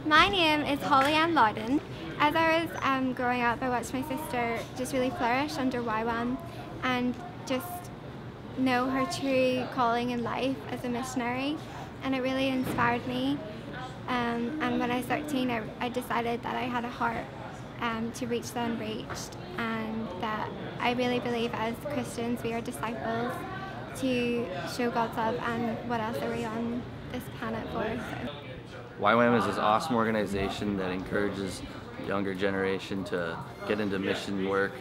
My name is Holly Ann Loudon. As I was growing up, I watched my sister just really flourish under YWAM and just know her true calling in life as a missionary, and it really inspired me. And when I was 13, I decided that I had a heart to reach the unreached, and that I really believe as Christians we are disciples to show God's love, and what else are we on this planet for? So. YWAM is this awesome organization that encourages the younger generation to get into mission work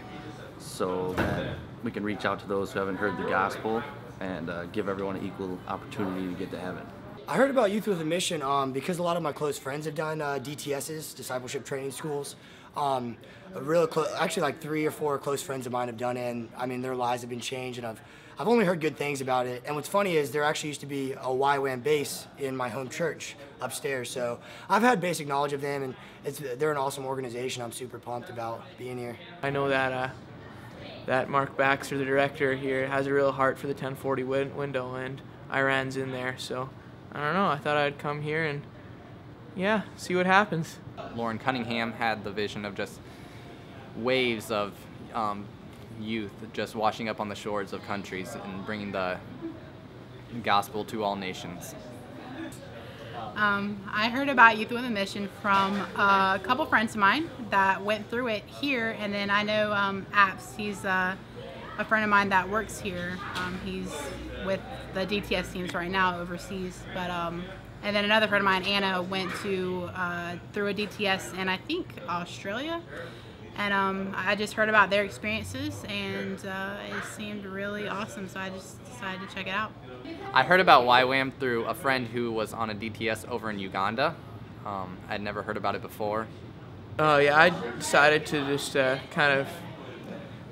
so that we can reach out to those who haven't heard the gospel and give everyone an equal opportunity to get to heaven. I heard about Youth with a Mission because a lot of my close friends have done DTSs, discipleship training schools. Actually, like 3 or 4 close friends of mine have done it, and I mean their lives have been changed, and I've only heard good things about it. And what's funny is there actually used to be a YWAM base in my home church upstairs, so I've had basic knowledge of them, and they're an awesome organization. I'm super pumped about being here. I know that that Mark Baxter, the director here, has a real heart for the 1040 window, and Iran's in there, so I don't know, I thought I'd come here and yeah, see what happens. Lauren Cunningham had the vision of just waves of youth just washing up on the shores of countries and bringing the gospel to all nations. I heard about Youth with a Mission from a couple friends of mine that went through it here, and then I know Apps, he's a friend of mine that works here. He's with the DTS teams right now overseas, but and then another friend of mine, Anna, went to through a DTS in I think Australia, and I just heard about their experiences, and it seemed really awesome, so I just decided to check it out. I heard about YWAM through a friend who was on a DTS over in Uganda. I'd never heard about it before. Yeah, I decided to just kind of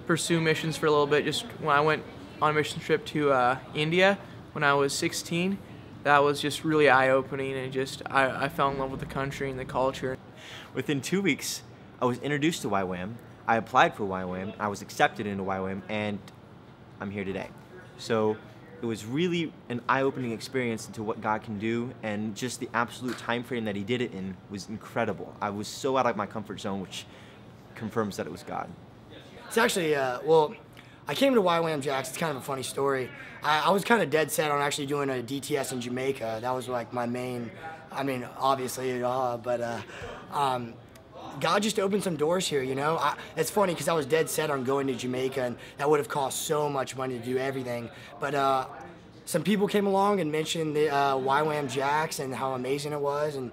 pursue missions for a little bit. Just when I went on a mission trip to India when I was 16, that was just really eye-opening, and just I fell in love with the country and the culture. Within 2 weeks, I was introduced to YWAM. I applied for YWAM. I was accepted into YWAM, and I'm here today. So it was really an eye-opening experience into what God can do, and just the absolute time frame that He did it in was incredible. I was so out of my comfort zone, which confirms that it was God. It's actually, well, I came to YWAM Jax. It's kind of a funny story. I was kind of dead set on actually doing a DTS in Jamaica. That was like my main, I mean, obviously, but God just opened some doors here, you know? It's funny because I was dead set on going to Jamaica, and that would have cost so much money to do everything. But some people came along and mentioned the YWAM Jax and how amazing it was, and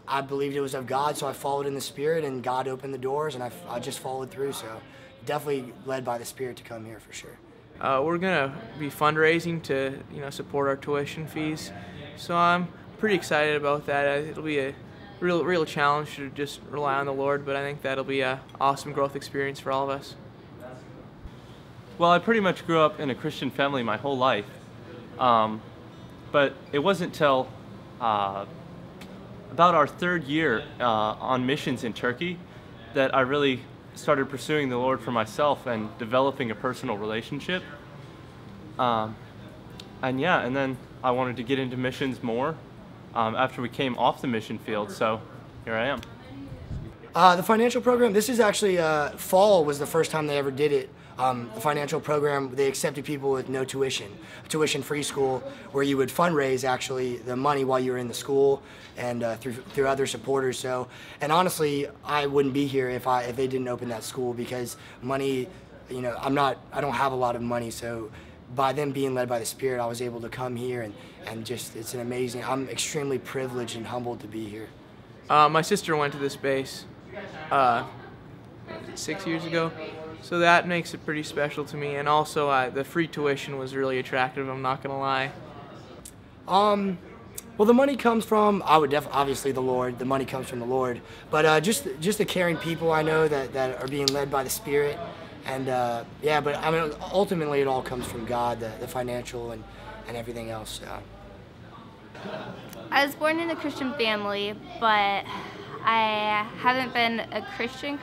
I believed it was of God, so I followed in the Spirit, and God opened the doors, and I just followed through. So definitely led by the Spirit to come here for sure. We're gonna be fundraising to support our tuition fees, so I'm pretty excited about that. It'll be a real challenge to just rely on the Lord, but I think that'll be an awesome growth experience for all of us. Well, I pretty much grew up in a Christian family my whole life, but it wasn't till about our 3rd year on missions in Turkey that I really started pursuing the Lord for myself and developing a personal relationship. And then I wanted to get into missions more after we came off the mission field, so here I am. The financial program, this is actually, fall was the first time they ever did it. The financial program, they accepted people with no tuition, a tuition-free school where you would fundraise actually the money while you were in the school and through other supporters. So, and honestly, I wouldn't be here if they didn't open that school, because money, I don't have a lot of money, so by them being led by the Spirit, I was able to come here, and just, it's an amazing, I'm extremely privileged and humbled to be here. My sister went to this base 6 years ago, so that makes it pretty special to me, and also the free tuition was really attractive, I'm not gonna lie. Well, the money comes from, obviously the Lord, the money comes from the Lord, but just the caring people I know that are being led by the Spirit, and yeah, but I mean, ultimately it all comes from God, the financial and everything else. I was born in a Christian family, but I haven't been a Christian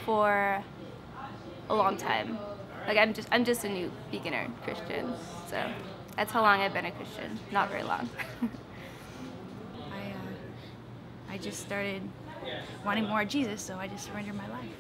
for a long time. Like I'm just a new beginner Christian, so that's how long I've been a Christian. Not very long. I I just started wanting more of Jesus, so I just surrendered my life.